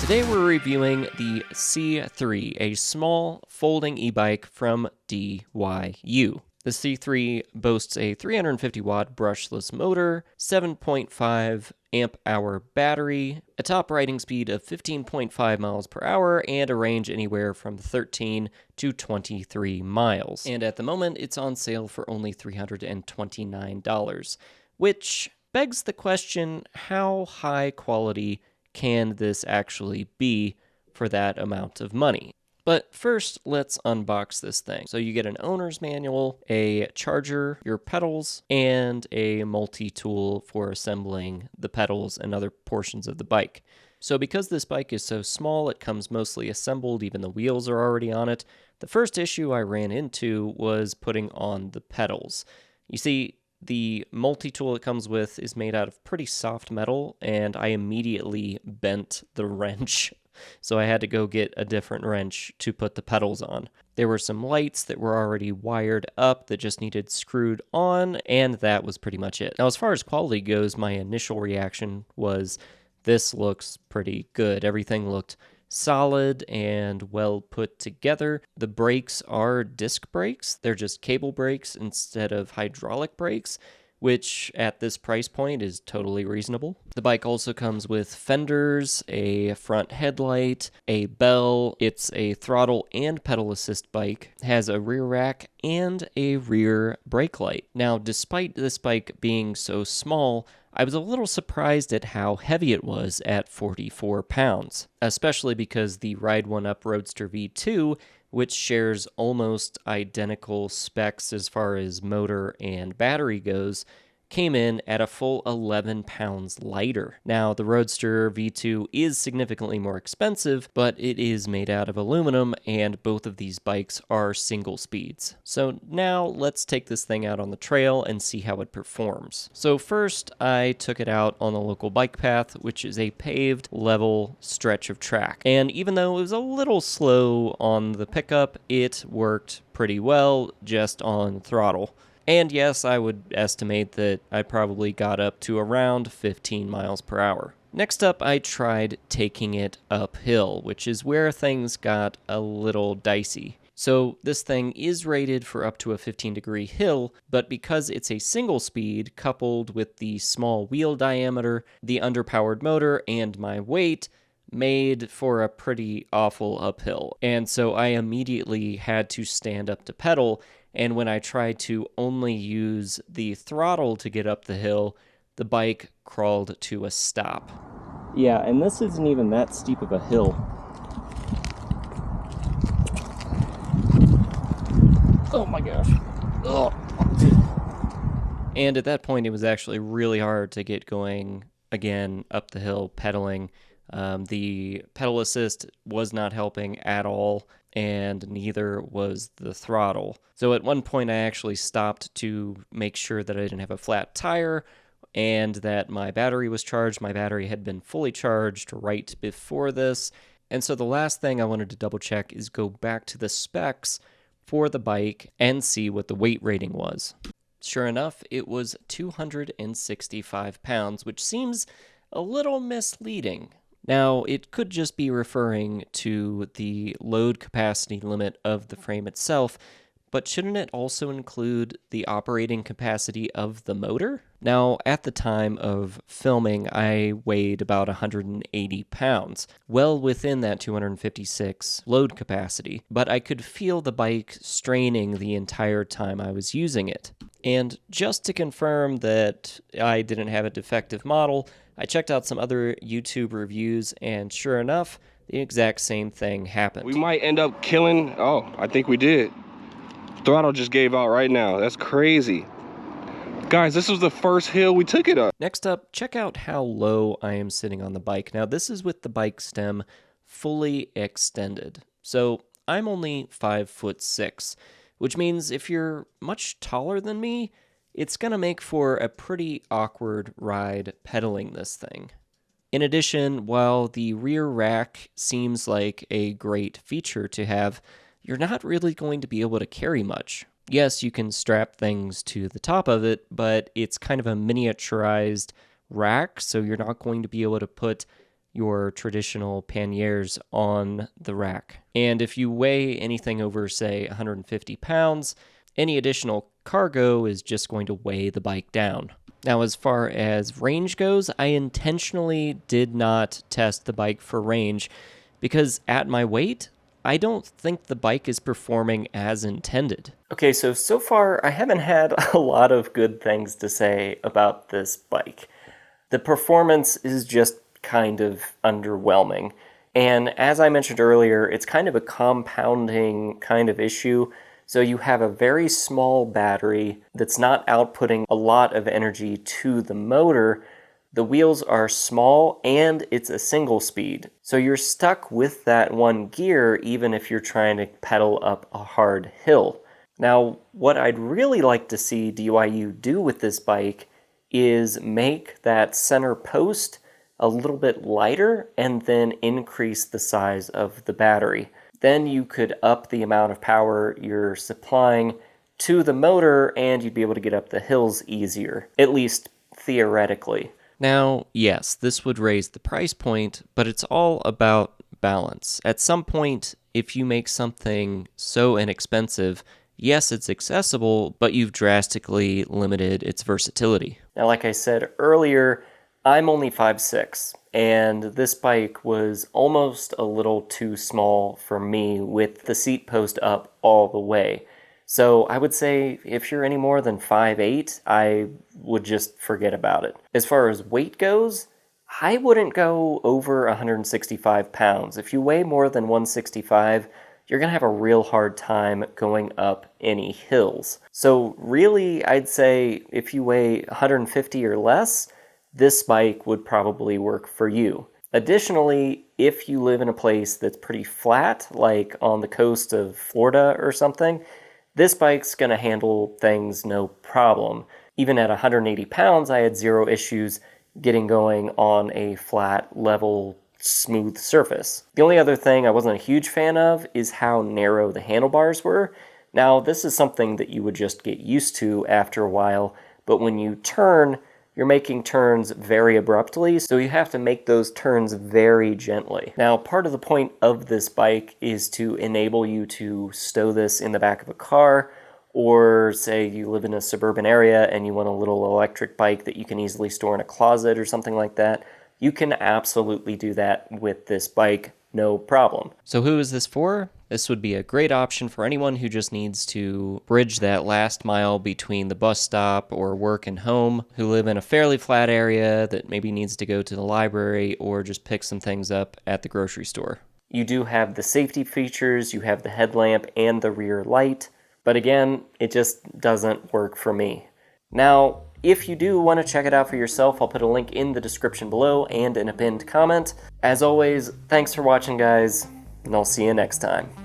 Today we're reviewing the C3, a small folding e-bike from DYU. The C3 boasts a 350 watt brushless motor, 7.5 amp hour battery, a top riding speed of 15.5 miles per hour, and a range anywhere from 13 to 23 miles. And at the moment, it's on sale for only $329, which begs the question, how high quality can this actually be for that amount of money? But first, let's unbox this thing. So you get an owner's manual, a charger, your pedals, and a multi-tool for assembling the pedals and other portions of the bike. So because this bike is so small, it comes mostly assembled, even the wheels are already on it. The first issue I ran into was putting on the pedals. You see, the multi-tool it comes with is made out of pretty soft metal, and I immediately bent the wrench. So I had to go get a different wrench to put the pedals on. There were some lights that were already wired up that just needed screwed on, and that was pretty much it. Now, as far as quality goes, my initial reaction was, this looks pretty good. Everything looked solid and well put together. The brakes are disc brakes. They're just cable brakes instead of hydraulic brakes, which at this price point is totally reasonable. The bike also comes with fenders, a front headlight, a bell. It's a throttle and pedal assist bike, has a rear rack and a rear brake light. Now, despite this bike being so small, I was a little surprised at how heavy it was at 44 pounds, especially because the Ride 1 Up Roadster V2, which shares almost identical specs as far as motor and battery goes, came in at a full 11 pounds lighter. Now, the Roadster V2 is significantly more expensive, but it is made out of aluminum, and both of these bikes are single speeds. So now let's take this thing out on the trail and see how it performs. So first, I took it out on the local bike path, which is a paved, level stretch of track. And even though it was a little slow on the pickup, it worked pretty well just on throttle. And yes, I would estimate that I probably got up to around 15 miles per hour. Next up, I tried taking it uphill, which is where things got a little dicey. So this thing is rated for up to a 15-degree hill, but because it's a single speed coupled with the small wheel diameter, the underpowered motor, and my weight, made for a pretty awful uphill. And so I immediately had to stand up to pedal, and when I tried to only use the throttle to get up the hill, the bike crawled to a stop. Yeah, and this isn't even that steep of a hill. Oh my gosh. Ugh. And at that point, it was actually really hard to get going again up the hill pedaling. The pedal assist was not helping at all, and neither was the throttle. So at one point, I actually stopped to make sure that I didn't have a flat tire and that my battery was charged. My battery had been fully charged right before this. And so the last thing I wanted to double check is go back to the specs for the bike and see what the weight rating was. Sure enough, it was 265 pounds, which seems a little misleading. Now, it could just be referring to the load capacity limit of the frame itself, but shouldn't it also include the operating capacity of the motor? Now, at the time of filming, I weighed about 180 pounds, well within that 256 load capacity, but I could feel the bike straining the entire time I was using it. And just to confirm that I didn't have a defective model, I checked out some other YouTube reviews, and sure enough, the exact same thing happened. We might end up killing, oh, I think we did. Throttle just gave out right now. That's crazy. Guys, this was the first hill we took it up. Next up, check out how low I am sitting on the bike. Now, this is with the bike stem fully extended. So I'm only 5'6", which means if you're much taller than me, it's going to make for a pretty awkward ride pedaling this thing. In addition, while the rear rack seems like a great feature to have, you're not really going to be able to carry much. Yes, you can strap things to the top of it, but it's kind of a miniaturized rack, so you're not going to be able to put, your traditional panniers on the rack. And if you weigh anything over, say, 150 pounds, any additional cargo is just going to weigh the bike down. Now, as far as range goes, I intentionally did not test the bike for range because at my weight, I don't think the bike is performing as intended. Okay, so far I haven't had a lot of good things to say about this bike. The performance is just kind of underwhelming. And as I mentioned earlier, it's kind of a compounding kind of issue. So you have a very small battery that's not outputting a lot of energy to the motor. The wheels are small and it's a single speed. So you're stuck with that one gear even if you're trying to pedal up a hard hill. Now, what I'd really like to see DYU do with this bike is make that center post a little bit lighter and then increase the size of the battery. Then you could up the amount of power you're supplying to the motor and you'd be able to get up the hills easier, at least theoretically. Now, yes, this would raise the price point, but it's all about balance. At some point, if you make something so inexpensive, yes, it's accessible, but you've drastically limited its versatility. Now, like I said earlier, I'm only 5'6", and this bike was almost a little too small for me with the seat post up all the way. So I would say if you're any more than 5'8", I would just forget about it. As far as weight goes, I wouldn't go over 165 pounds. If you weigh more than 165, you're going to have a real hard time going up any hills. So really, I'd say if you weigh 150 or less, this bike would probably work for you. Additionally, if you live in a place that's pretty flat, like on the coast of Florida or something, this bike's going to handle things no problem. Even at 180 pounds, I had zero issues getting going on a flat, level, smooth surface. The only other thing I wasn't a huge fan of is how narrow the handlebars were. Now, this is something that you would just get used to after a while, but when you turn, you're making turns very abruptly, so you have to make those turns very gently. Now, part of the point of this bike is to enable you to stow this in the back of a car, or say you live in a suburban area and you want a little electric bike that you can easily store in a closet or something like that. You can absolutely do that with this bike, no problem. So who is this for? This would be a great option for anyone who just needs to bridge that last mile between the bus stop or work and home, who live in a fairly flat area that maybe needs to go to the library or just pick some things up at the grocery store. You do have the safety features, you have the headlamp and the rear light, but again, it just doesn't work for me. Now, if you do want to check it out for yourself, I'll put a link in the description below and in a pinned comment. As always, thanks for watching, guys, and I'll see you next time.